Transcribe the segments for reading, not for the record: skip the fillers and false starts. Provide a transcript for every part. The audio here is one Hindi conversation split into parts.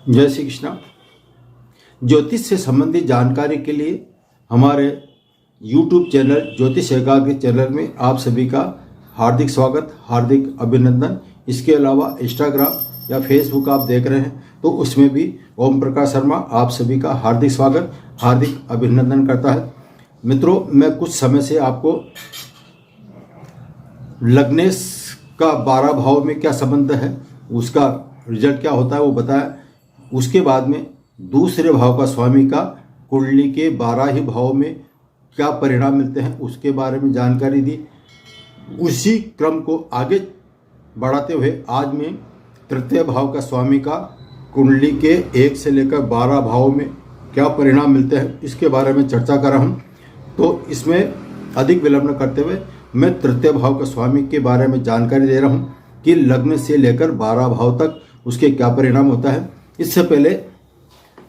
जय श्री कृष्णा। ज्योतिष से संबंधित जानकारी के लिए हमारे YouTube चैनल ज्योतिष एकाग्र चैनल में आप सभी का हार्दिक स्वागत, हार्दिक अभिनंदन। इसके अलावा इंस्टाग्राम या फेसबुक आप देख रहे हैं तो उसमें भी ओम प्रकाश शर्मा आप सभी का हार्दिक स्वागत, हार्दिक अभिनंदन करता है। मित्रों, मैं कुछ समय से आपको लग्नेश का 12 भाव में क्या संबंध है, उसका रिजल्ट क्या होता है वो बताया। उसके बाद में दूसरे भाव का स्वामी का कुंडली के 12 ही भाव में क्या परिणाम मिलते हैं उसके बारे में जानकारी दी। उसी क्रम को आगे बढ़ाते हुए आज मैं तृतीय भाव का स्वामी का कुंडली के 1 से लेकर 12 भाव में क्या परिणाम मिलते हैं इसके बारे में चर्चा कर रहा हूँ। तो इसमें अधिक विलंब न करते हुए मैं तृतीय भाव का स्वामी के बारे में जानकारी दे रहा हूँ कि लग्न से लेकर 12 भाव तक उसके क्या परिणाम होता है। इससे पहले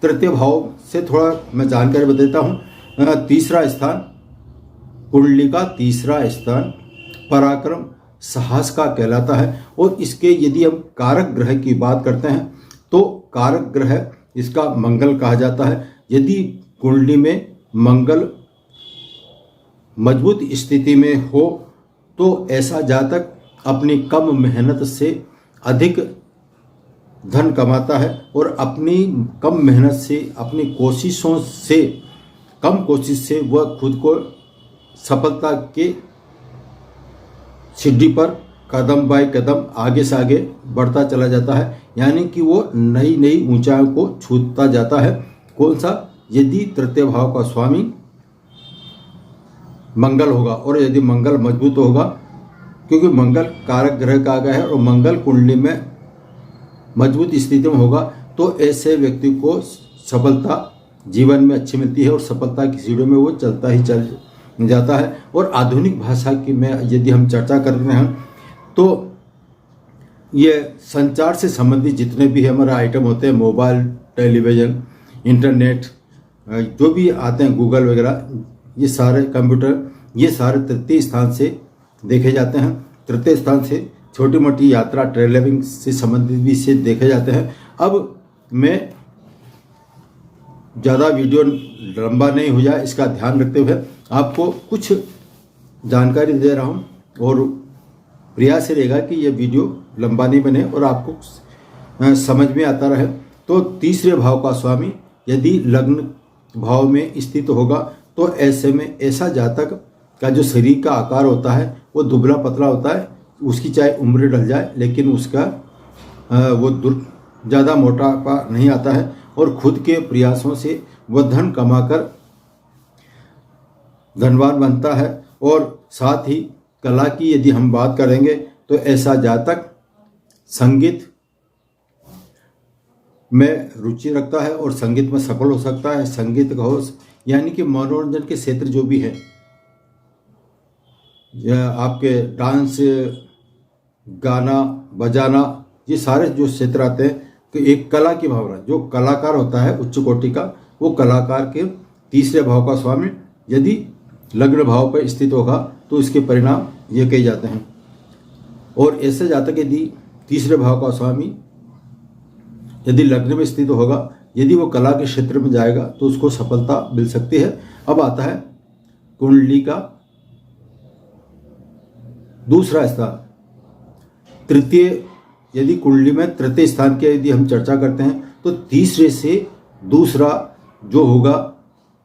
तृतीय भाव से थोड़ा मैं जानकारी बता देता हूँ। तीसरा स्थान, कुंडली का तीसरा स्थान पराक्रम, साहस का कहलाता है। और इसके यदि हम कारक ग्रह की बात करते हैं तो कारक ग्रह इसका मंगल कहा जाता है। यदि कुंडली में मंगल मजबूत स्थिति में हो तो ऐसा जातक अपनी कम मेहनत से अधिक धन कमाता है और अपनी कम मेहनत से, अपनी कोशिशों से, कम कोशिश से वह खुद को सफलता के सीढ़ी पर कदम बाय कदम आगे से आगे बढ़ता चला जाता है। यानी कि वो नई नई ऊंचाइयों को छूता जाता है। कौन सा? यदि तृतीय भाव का स्वामी मंगल होगा और यदि मंगल मजबूत होगा, क्योंकि मंगल कारक ग्रह कहा गया है और मंगल कुंडली में मजबूत स्थिति में होगा तो ऐसे व्यक्ति को सफलता जीवन में अच्छी मिलती है और सफलता की सीढ़ियों में वो चलता ही चल जाता है। और आधुनिक भाषा की में यदि हम चर्चा कर रहे हैं तो ये संचार से संबंधित जितने भी हमारे आइटम होते हैं, मोबाइल, टेलीविज़न, इंटरनेट, जो भी आते हैं, गूगल वगैरह, ये सारे कंप्यूटर, ये सारे तृतीय स्थान से देखे जाते हैं। तृतीय स्थान से छोटी मोटी यात्रा, ट्रेवलिंग से संबंधित भी इसे देखे जाते हैं। अब मैं ज़्यादा वीडियो लंबा नहीं हो जाए इसका ध्यान रखते हुए आपको कुछ जानकारी दे रहा हूँ और प्रयास रहेगा कि यह वीडियो लंबा नहीं बने और आपको समझ में आता रहे। तो तीसरे भाव का स्वामी यदि लग्न भाव में स्थित होगा तो ऐसे में ऐसा जातक का जो शरीर का आकार होता है वो दुबला पतला होता है। उसकी चाहे उम्र ढल जाए लेकिन उसका वो ज़्यादा मोटापा नहीं आता है और खुद के प्रयासों से वह धन कमाकर धनवान बनता है। और साथ ही कला की यदि हम बात करेंगे तो ऐसा जातक संगीत में रुचि रखता है और संगीत में सफल हो सकता है। संगीत का हो, यानी कि मनोरंजन के क्षेत्र जो भी है, आपके डांस, गाना बजाना, ये सारे जो क्षेत्र आते हैं, तो एक कला की भावना, जो कलाकार होता है उच्च कोटि का, वो कलाकार के तीसरे भाव का स्वामी यदि लग्न भाव पर स्थित होगा तो इसके परिणाम ये कहे जाते हैं। और ऐसे जातक यदि तीसरे भाव का स्वामी यदि लग्न में स्थित होगा, यदि वो कला के क्षेत्र में जाएगा तो उसको सफलता मिल सकती है। अब आता है कुंडली का दूसरा स्थान, तृतीय। यदि कुंडली में तृतीय स्थान की यदि हम चर्चा करते हैं तो तीसरे से दूसरा जो होगा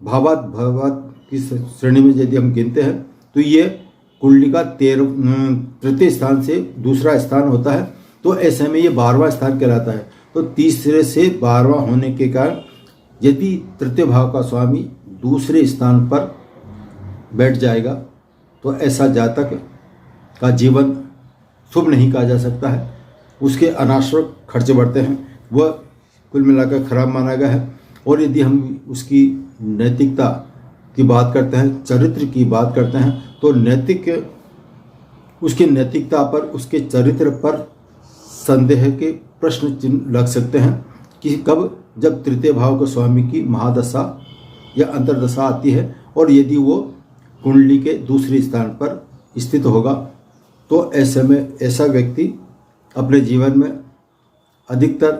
भावात की श्रेणी में यदि हम गिनते हैं तो ये कुंडली का तृतीय स्थान से दूसरा स्थान होता है। तो ऐसे में ये 12वां स्थान कहलाता है। तो तीसरे से 12वां होने के कारण यदि तृतीय भाव का स्वामी दूसरे स्थान पर बैठ जाएगा तो ऐसा जातक का जीवन शुभ नहीं कहा जा सकता है। उसके अनावश्यक खर्चे बढ़ते हैं, वह कुल मिलाकर खराब माना गया है। और यदि हम उसकी नैतिकता की बात करते हैं, चरित्र की बात करते हैं, तो उसकी नैतिकता पर, उसके चरित्र पर संदेह के प्रश्न चिन्ह लग सकते हैं कि कब, जब तृतीय भाव के स्वामी की महादशा या अंतर्दशा आती है और यदि वो कुंडली के दूसरे स्थान पर स्थित होगा तो ऐसे में ऐसा व्यक्ति अपने जीवन में अधिकतर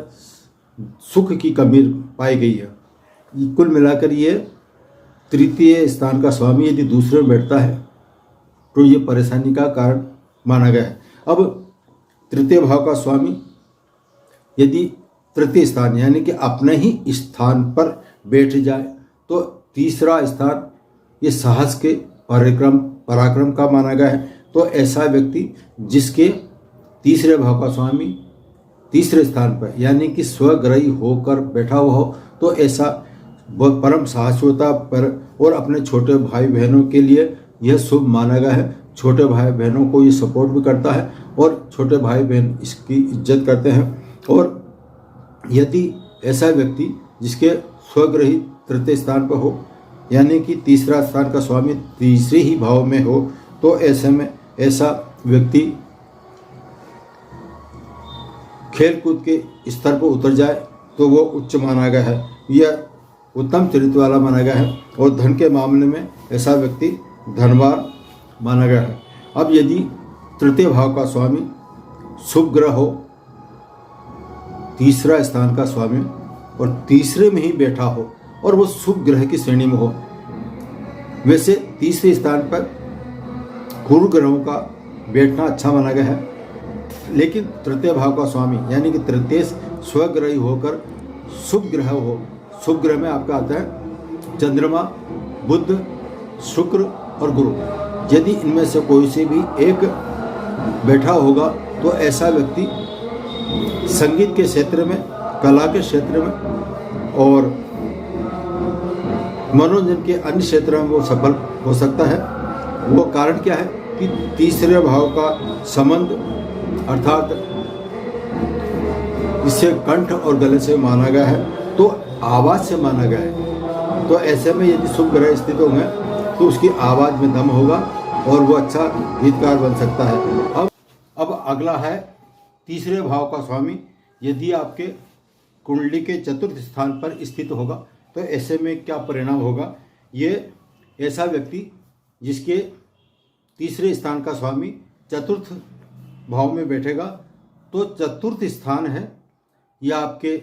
सुख की कमी पाई गई है। कुल मिलाकर ये तृतीय स्थान का स्वामी यदि दूसरे में बैठता है तो ये परेशानी का कारण माना गया है। अब तृतीय भाव का स्वामी यदि तृतीय स्थान यानी कि अपने ही स्थान पर बैठ जाए तो तीसरा स्थान ये साहस के पराक्रम का माना गया है। तो ऐसा व्यक्ति जिसके तीसरे भाव का स्वामी तीसरे स्थान पर यानी कि स्वग्रही होकर बैठा हुआ हो तो ऐसा परम साहसी होता पर और अपने छोटे भाई बहनों के लिए यह शुभ माना गया है। छोटे भाई बहनों को ये सपोर्ट भी करता है और छोटे भाई बहन इसकी इज्जत करते हैं। और यदि ऐसा व्यक्ति जिसके स्वग्रही तृतीय स्थान पर हो यानी कि तीसरा स्थान का स्वामी तीसरे ही भाव में हो तो ऐसे में ऐसा व्यक्ति खेल कूद के स्तर पर उतर जाए तो वो उच्च माना गया है, यह उत्तम चरित्र वाला माना गया है। और धन के मामले में ऐसा व्यक्ति धनवान माना गया है। अब यदि तृतीय भाव का स्वामी शुभ ग्रह हो, तीसरा स्थान का स्वामी और तीसरे में ही बैठा हो और वो शुभ ग्रह की श्रेणी में हो, वैसे तीसरे स्थान पर गुरु ग्रहों का बैठना अच्छा माना गया है, लेकिन तृतीय भाव का स्वामी यानी कि तृतीय स्वग्रही होकर शुभ ग्रह हो। शुभ ग्रह में आपका आता है चंद्रमा, बुध, शुक्र और गुरु। यदि इनमें से कोई से भी एक बैठा होगा तो ऐसा व्यक्ति संगीत के क्षेत्र में, कला के क्षेत्र में और मनोरंजन के अन्य क्षेत्रों में वो सफल हो सकता है। वो कारण क्या है कि तीसरे भाव का संबंध अर्थात इसे कंठ और गले से माना गया है तो आवाज से माना गया है। तो ऐसे में यदि शुभ ग्रह स्थित होंगे तो उसकी आवाज में दम होगा और वो अच्छा गीतकार बन सकता है। अब अगला है तीसरे भाव का स्वामी यदि आपके कुंडली के चतुर्थ स्थान पर स्थित होगा तो ऐसे में क्या परिणाम होगा। ये ऐसा व्यक्ति जिसके तीसरे स्थान का स्वामी चतुर्थ भाव में बैठेगा तो चतुर्थ स्थान है यह आपके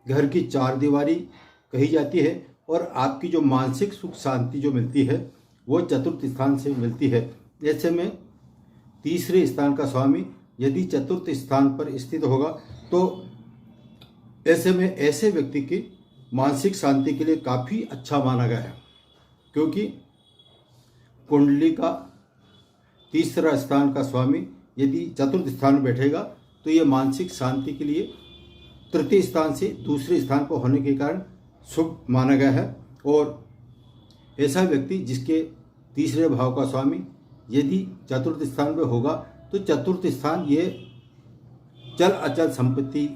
घर की चार दीवारी कही जाती है और आपकी जो मानसिक सुख शांति जो मिलती है वो चतुर्थ स्थान से मिलती है। ऐसे में तीसरे स्थान का स्वामी यदि चतुर्थ स्थान पर स्थित होगा तो ऐसे में ऐसे व्यक्ति की मानसिक शांति के लिए काफ़ी अच्छा माना गया है, क्योंकि कुंडली का तीसरा स्थान का स्वामी यदि चतुर्थ स्थान में बैठेगा तो ये मानसिक शांति के लिए तृतीय स्थान से दूसरे स्थान पर होने के कारण शुभ माना गया है। और ऐसा व्यक्ति जिसके तीसरे भाव का स्वामी यदि चतुर्थ स्थान पर होगा तो चतुर्थ स्थान ये चल अचल संपत्ति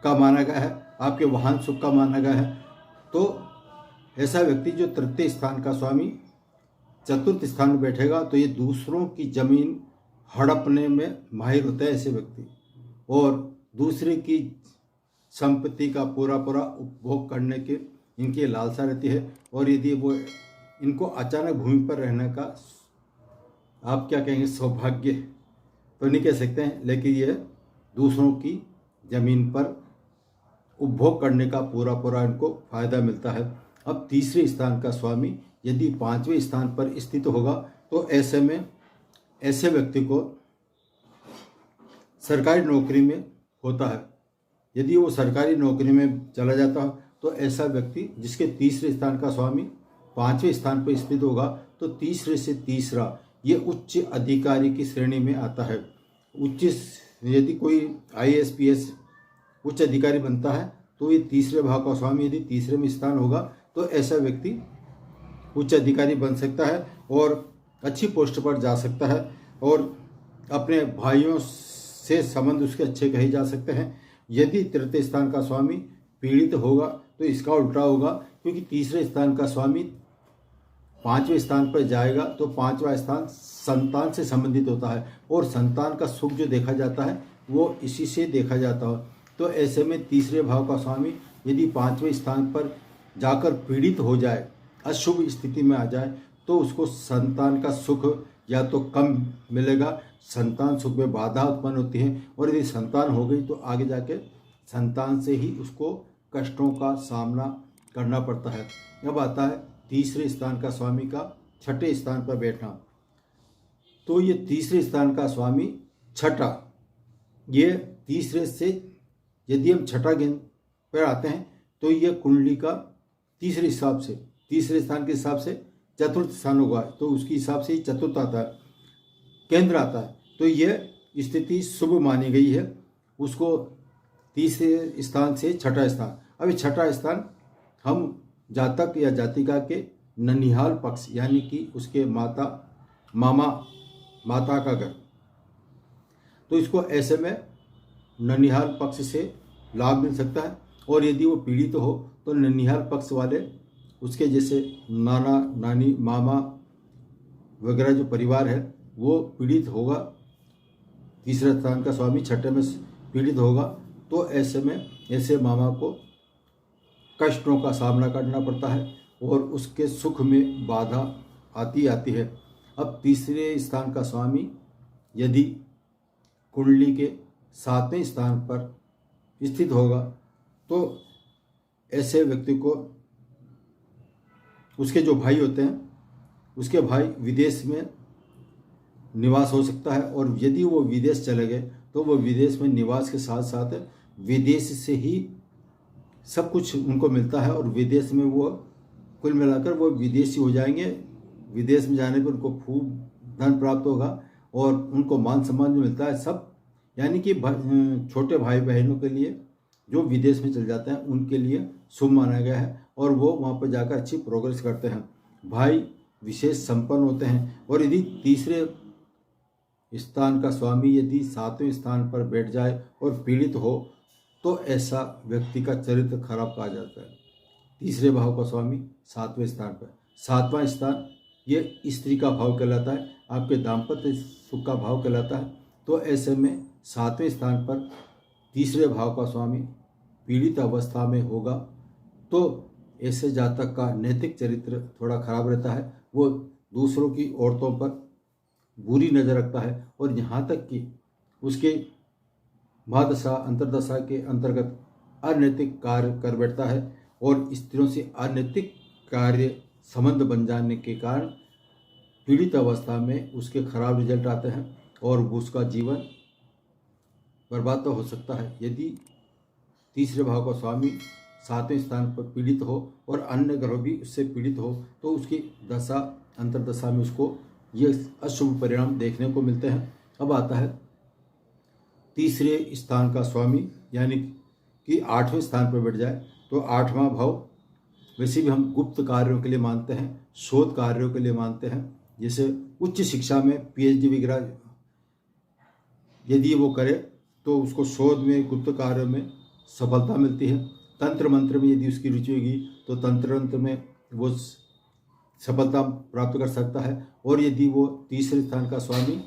का माना गया है, आपके वाहन सुख का माना गया है। तो ऐसा व्यक्ति जो तृतीय स्थान का स्वामी चतुर्थ स्थान में बैठेगा तो ये दूसरों की जमीन हड़पने में माहिर होता है ऐसे व्यक्ति, और दूसरे की संपत्ति का पूरा उपभोग करने के इनकी लालसा रहती है। और यदि वो इनको अचानक भूमि पर रहने का आप क्या कहेंगे सौभाग्य तो नहीं कह सकते हैं, लेकिन ये दूसरों की ज़मीन पर उपभोग करने का पूरा इनको फायदा मिलता है। अब तीसरे स्थान का स्वामी यदि पांचवें स्थान पर स्थित होगा तो ऐसे में ऐसे व्यक्ति को सरकारी नौकरी में होता है। यदि वो सरकारी नौकरी में चला जाता है तो ऐसा व्यक्ति जिसके तीसरे स्थान का स्वामी पांचवें स्थान पर स्थित होगा तो तीसरे से तीसरा ये उच्च अधिकारी की श्रेणी में आता है। यदि कोई IAS PS उच्च अधिकारी बनता है तो ये तीसरे भाव का स्वामी यदि तीसरे में स्थान होगा तो ऐसा व्यक्ति उच्च अधिकारी बन सकता है और अच्छी पोस्ट पर जा सकता है और अपने भाइयों से संबंध उसके अच्छे कहे जा सकते हैं। यदि तृतीय स्थान का स्वामी पीड़ित होगा तो इसका उल्टा होगा, क्योंकि तीसरे स्थान का स्वामी पांचवें स्थान पर जाएगा तो पांचवा स्थान संतान से संबंधित होता है और संतान का सुख जो देखा जाता है वो इसी से देखा जाता है। तो ऐसे में तीसरे भाव का स्वामी यदि पांचवें स्थान पर जाकर पीड़ित हो जाए, अशुभ स्थिति में आ जाए, तो उसको संतान का सुख या तो कम मिलेगा, संतान सुख में बाधा उत्पन्न होती है, और यदि संतान हो गई तो आगे जाके संतान से ही उसको कष्टों का सामना करना पड़ता है। अब आता है तीसरे स्थान का स्वामी का छठे स्थान पर बैठना। तो ये तीसरे स्थान का स्वामी छठा, ये तीसरे से यदि हम छठा गेंद पर आते हैं तो ये कुंडली का तीसरे स्थान के हिसाब से चतुर्थ स्थान होगा, तो उसके हिसाब से ही चतुर्थ आता है, केंद्र आता है। तो यह स्थिति शुभ मानी गई है, उसको तीसरे स्थान से छठा स्थान। अभी छठा स्थान हम जातक या जातिका के ननिहाल पक्ष यानी कि उसके माता का घर, तो इसको ऐसे में ननिहाल पक्ष से लाभ मिल सकता है। और यदि वो पीड़ित हो तो ननिहाल पक्ष वाले उसके जैसे नाना नानी मामा वगैरह जो परिवार है वो पीड़ित होगा, तीसरे स्थान का स्वामी छठे में पीड़ित होगा, तो ऐसे में ऐसे मामा को कष्टों का सामना करना पड़ता है और उसके सुख में बाधा आती है। अब तीसरे स्थान का स्वामी यदि कुंडली के 7वें स्थान पर स्थित होगा तो ऐसे व्यक्ति को उसके जो भाई होते हैं उसके भाई विदेश में निवास हो सकता है, और यदि वो विदेश चले गए तो वो विदेश में निवास के साथ साथ विदेश से ही सब कुछ उनको मिलता है, और विदेश में वो कुल मिलाकर वो विदेशी हो जाएंगे। विदेश में जाने पर उनको खूब धन प्राप्त होगा और उनको मान सम्मान जो मिलता है सब, यानी कि छोटे भाई बहनों के लिए जो विदेश में चले जाते हैं उनके लिए शुभ माना गया है, और वो वहाँ पर जाकर अच्छी प्रोग्रेस करते हैं, भाई विशेष संपन्न होते हैं। और यदि तीसरे स्थान का स्वामी यदि 7वें स्थान पर बैठ जाए और पीड़ित हो तो ऐसा व्यक्ति का चरित्र खराब कहा जाता है। तीसरे भाव का स्वामी 7वें स्थान पर, 7वां स्थान ये स्त्री का भाव कहलाता है, आपके दाम्पत्य सुख का भाव कहलाता है। तो ऐसे में 7वें स्थान पर तीसरे भाव का स्वामी पीड़ित अवस्था में होगा तो ऐसे जातक का नैतिक चरित्र थोड़ा खराब रहता है, वो दूसरों की औरतों पर बुरी नज़र रखता है, और यहाँ तक कि उसके महादशा अंतर्दशा के अंतर्गत अनैतिक कार्य कर बैठता है, और स्त्रियों से अनैतिक कार्य संबंध बन जाने के कारण पीड़ित अवस्था में उसके खराब रिजल्ट आते हैं और उसका जीवन बर्बाद तो हो सकता है। यदि तीसरे भाव का स्वामी 7वें स्थान पर पीड़ित हो और अन्य ग्रह भी उससे पीड़ित हो तो उसकी दशा अंतर्दशा में उसको ये अशुभ परिणाम देखने को मिलते हैं। अब आता है तीसरे स्थान का स्वामी यानी कि 8वें स्थान पर बैठ जाए तो 8वां भाव वैसे भी हम गुप्त कार्यों के लिए मानते हैं, शोध कार्यों के लिए मानते हैं। जैसे उच्च शिक्षा में PhD वगैरह यदि वो करे तो उसको शोध में गुप्त कार्यों में सफलता मिलती है। तंत्र मंत्र में यदि उसकी रुचि होगी तो तंत्र मंत्र में वो सफलता प्राप्त कर सकता है। और यदि वो तीसरे स्थान का स्वामी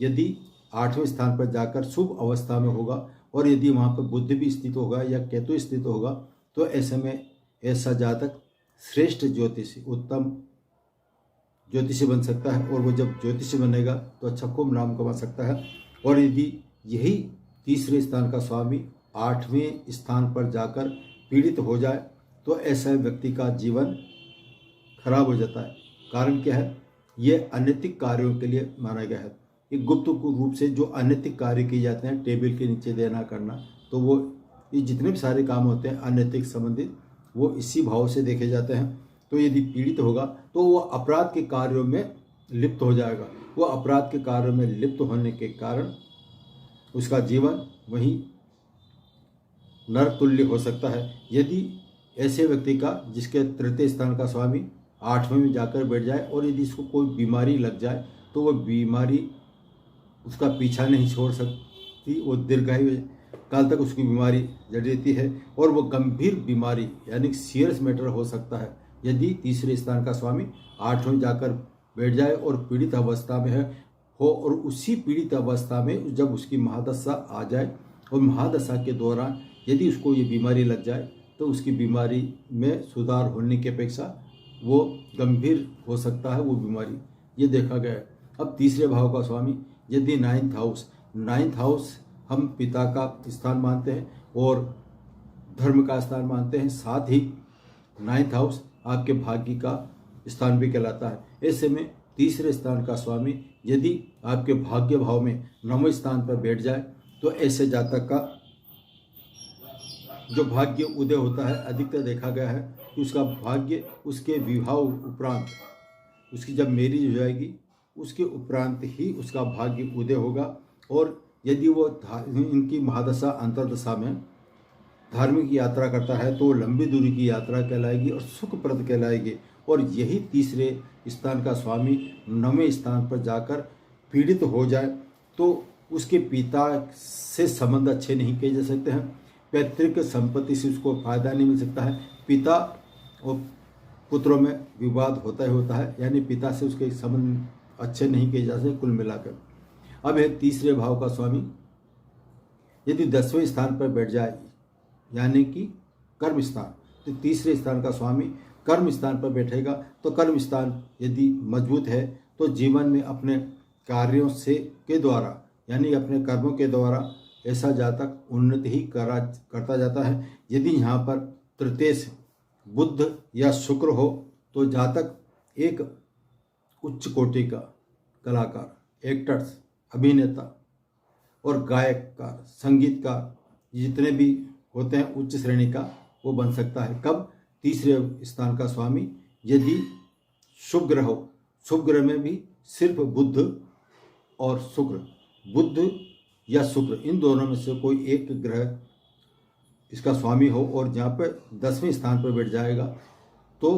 यदि 8वें स्थान पर जाकर शुभ अवस्था में होगा और यदि वहाँ पर बुध भी स्थित होगा या केतु स्थित होगा तो ऐसे में ऐसा जातक श्रेष्ठ ज्योतिषी, उत्तम ज्योतिषी बन सकता है, और वो जब ज्योतिषी बनेगा तो अच्छा खूब नाम कमा सकता है। और यदि यही तीसरे स्थान का स्वामी 8वें स्थान पर जाकर पीड़ित हो जाए तो ऐसा व्यक्ति का जीवन खराब हो जाता है। कारण क्या है? ये अनैतिक कार्यों के लिए माना गया है। एक गुप्त रूप से जो अनैतिक कार्य किए जाते हैं, टेबल के नीचे देना करना, तो वो ये जितने भी सारे काम होते हैं अनैतिक संबंधित वो इसी भाव से देखे जाते हैं। तो यदि पीड़ित होगा तो वो अपराध के कार्यों में लिप्त हो जाएगा। वो अपराध के कार्यों में लिप्त होने के कारण उसका जीवन वहीं नरक तुल्य हो सकता है। यदि ऐसे व्यक्ति का जिसके तृतीय स्थान का स्वामी 8वें में जाकर बैठ जाए और यदि इसको कोई बीमारी लग जाए तो वह बीमारी उसका पीछा नहीं छोड़ सकती, वो दीर्घायु काल तक उसकी बीमारी जड़ी रहती है और वो गंभीर बीमारी यानी सीरियस मैटर हो सकता है यदि तीसरे स्थान का स्वामी 8वें में जाकर बैठ जाए और पीड़ित अवस्था में हो। और उसी पीड़ित अवस्था में जब उसकी महादशा आ जाए और महादशा के दौरान यदि उसको ये बीमारी लग जाए तो उसकी बीमारी में सुधार होने की अपेक्षा वो गंभीर हो सकता है वो बीमारी, ये देखा गया है। अब तीसरे भाव का स्वामी यदि नाइन्थ हाउस हम पिता का स्थान मानते हैं और धर्म का स्थान मानते हैं। साथ ही 9th हाउस आपके भाग्य का स्थान भी कहलाता है। ऐसे में तीसरे स्थान का स्वामी यदि आपके भाग्य भाव में 9वें स्थान पर बैठ जाए तो ऐसे जातक का जो भाग्य उदय होता है, अधिकतर देखा गया है कि उसका भाग्य उसके विवाह उपरांत, उसकी जब मैरिज हो जाएगी उसके उपरांत ही उसका भाग्य उदय होगा। और यदि वो इनकी महादशा अंतर्दशा में धार्मिक यात्रा करता है तो लंबी दूरी की यात्रा कहलाएगी और सुखप्रद कहलाएगी। और यही तीसरे स्थान का स्वामी 9वें स्थान पर जाकर पीड़ित हो जाए तो उसके पिता से संबंध अच्छे नहीं किए जा सकते हैं, पैतृक संपत्ति से उसको फायदा नहीं मिल सकता है, पिता और पुत्रों में विवाद होता ही होता है, यानी पिता से उसके संबंध अच्छे नहीं किए जा सकते कुल मिलाकर। अब है तीसरे भाव का स्वामी यदि 10वें स्थान पर बैठ जाए यानी कि कर्म स्थान, तो तीसरे स्थान का स्वामी कर्म स्थान पर बैठेगा तो कर्म स्थान यदि मजबूत है तो जीवन में अपने कार्यों से के द्वारा यानी अपने कर्मों के द्वारा ऐसा जातक उन्नति ही करता जाता है। यदि यहाँ पर तृतीय से बुध या शुक्र हो तो जातक एक उच्च कोटि का कलाकार, एक्टर्स, अभिनेता और गायककार, संगीतकार जितने भी होते हैं उच्च श्रेणी का वो बन सकता है। कब? तीसरे स्थान का स्वामी यदि शुभ ग्रह हो, शुभ ग्रह में भी सिर्फ बुध और शुक्र, बुध या शुक्र इन दोनों में से कोई एक ग्रह इसका स्वामी हो और जहाँ पर 10वें स्थान पर बैठ जाएगा तो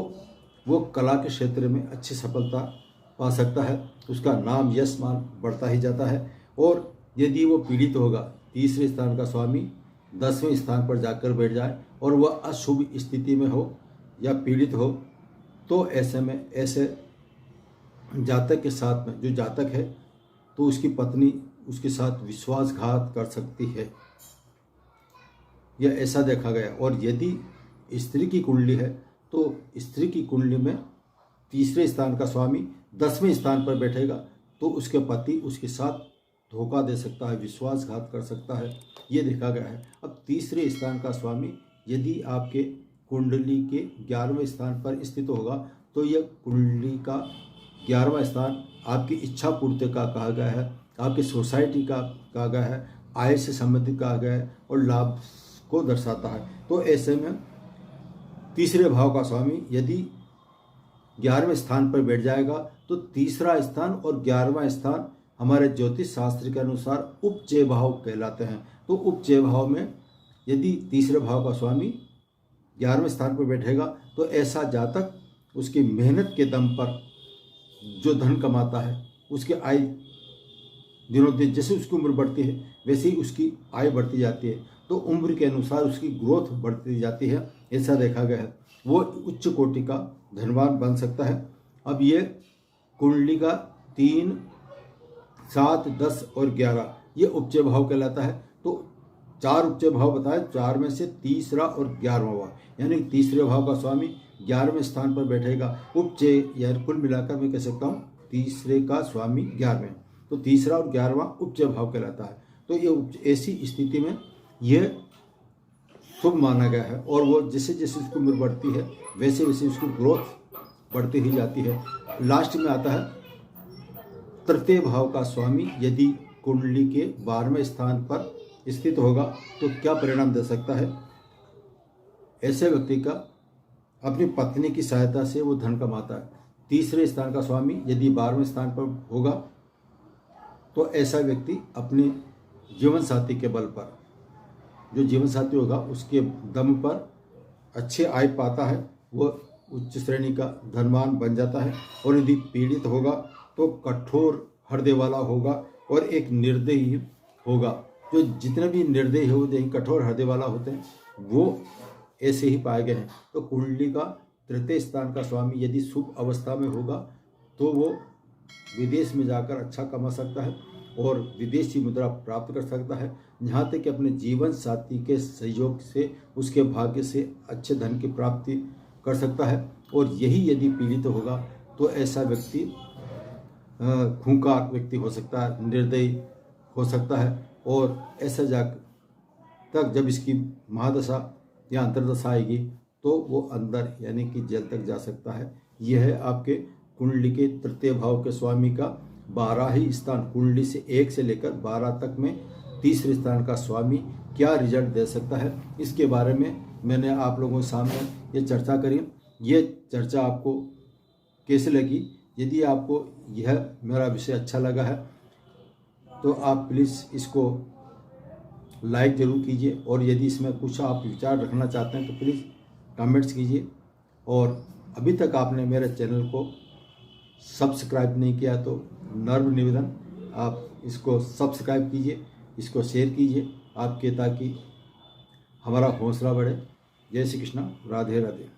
वो कला के क्षेत्र में अच्छी सफलता पा सकता है, उसका नाम यश मान बढ़ता ही जाता है। और यदि वो पीड़ित होगा, तीसरे स्थान का स्वामी 10वें स्थान पर जाकर बैठ जाए और वह अशुभ स्थिति में हो या पीड़ित हो तो ऐसे में ऐसे जातक के साथ में जो जातक है तो उसकी पत्नी उसके साथ विश्वासघात कर सकती है, यह ऐसा देखा गया। और यदि स्त्री की कुंडली है तो स्त्री की कुंडली में तीसरे स्थान का स्वामी 10वें स्थान पर बैठेगा तो उसके पति उसके साथ धोखा दे सकता है, विश्वासघात कर सकता है, ये देखा गया है। अब तीसरे स्थान का स्वामी यदि आपके कुंडली के 11वें स्थान पर स्थित होगा तो यह कुंडली का 11वां स्थान आपकी इच्छा पूर्ति का कहा गया है, आपकी सोसाइटी का कहा गया है, आय से संबंधित कहा गया है और लाभ को दर्शाता है। तो ऐसे में तीसरे भाव का स्वामी यदि 11वें स्थान पर बैठ जाएगा तो तीसरा स्थान और 11वां स्थान हमारे ज्योतिष शास्त्र के अनुसार उपचय भाव कहलाते हैं। तो उपचय भाव में यदि तीसरे भाव का स्वामी 11वें स्थान पर बैठेगा तो ऐसा जातक उसकी मेहनत के दम पर जो धन कमाता है उसकी आय दिनों दिन जैसे उसकी उम्र बढ़ती है वैसे ही उसकी आय बढ़ती जाती है, तो उम्र के अनुसार उसकी ग्रोथ बढ़ती जाती है, ऐसा देखा गया है। वो उच्च कोटि का धनवान बन सकता है। अब ये कुंडली का 3, 7, 10 और 11 ये उपचय भाव कहलाता है। तो 4 उपचय भाव बताए, 4 में से तीसरा और 11वां भाव यानी तीसरे भाव का स्वामी 11वें स्थान पर बैठेगा। उपचय यानी कुल मिलाकर मैं कह सकता हूँ तीसरे का स्वामी 11वें, तो तीसरा और 11वां उपचय भाव कहलाता है। तो ये ऐसी स्थिति में यह शुभ माना गया है और वो जैसे जैसे उसकी उम्र बढ़ती है वैसे वैसे उसकी ग्रोथ बढ़ती ही जाती है। लास्ट में आता है तृतीय भाव का स्वामी यदि कुंडली के 12वें स्थान पर स्थित होगा तो क्या परिणाम दे सकता है। ऐसे व्यक्ति का अपनी पत्नी की सहायता से वो धन कमाता है। तीसरे स्थान का स्वामी यदि 12वें स्थान पर होगा तो ऐसा व्यक्ति अपने जीवन साथी के बल पर, जो जीवन साथी होगा उसके दम पर अच्छे आय पाता है, वो उच्च श्रेणी का धनवान बन जाता है। और यदि पीड़ित होगा तो कठोर हृदय वाला होगा और एक निर्दयी होगा। जो जितने भी निर्दयी होते हैं, कठोर हृदय वाला होते हैं, वो ऐसे ही पाए गए हैं। तो कुंडली का तृतीय स्थान का स्वामी यदि शुभ अवस्था में होगा तो वो विदेश में जाकर अच्छा कमा सकता है और विदेशी मुद्रा प्राप्त कर सकता है। यहाँ तक कि अपने जीवन साथी के सहयोग से, उसके भाग्य से अच्छे धन की प्राप्ति कर सकता है। और यही यदि पीड़ित होगा तो ऐसा व्यक्ति खूंखार व्यक्ति हो सकता है, निर्दयी हो सकता है। और ऐसा तक जब इसकी महादशा या अंतर्दशा आएगी तो वो अंदर यानी कि जेल तक जा सकता है। यह है आपके कुंडली के तृतीय भाव के स्वामी का 12 ही स्थान, कुंडली से 1 से लेकर 12 तक में तीसरे स्थान का स्वामी क्या रिजल्ट दे सकता है, इसके बारे में मैंने आप लोगों के सामने ये चर्चा करी। ये चर्चा आपको कैसे लगी? यदि आपको यह मेरा विषय अच्छा लगा है तो आप प्लीज़ इसको लाइक ज़रूर कीजिए, और यदि इसमें कुछ आप विचार रखना चाहते हैं तो प्लीज़ कमेंट्स कीजिए। और अभी तक आपने मेरे चैनल को सब्सक्राइब नहीं किया तो नम्र निवेदन, आप इसको सब्सक्राइब कीजिए, इसको शेयर कीजिए आपके, ताकि हमारा हौसला बढ़े। जय श्री कृष्ण, राधे राधे।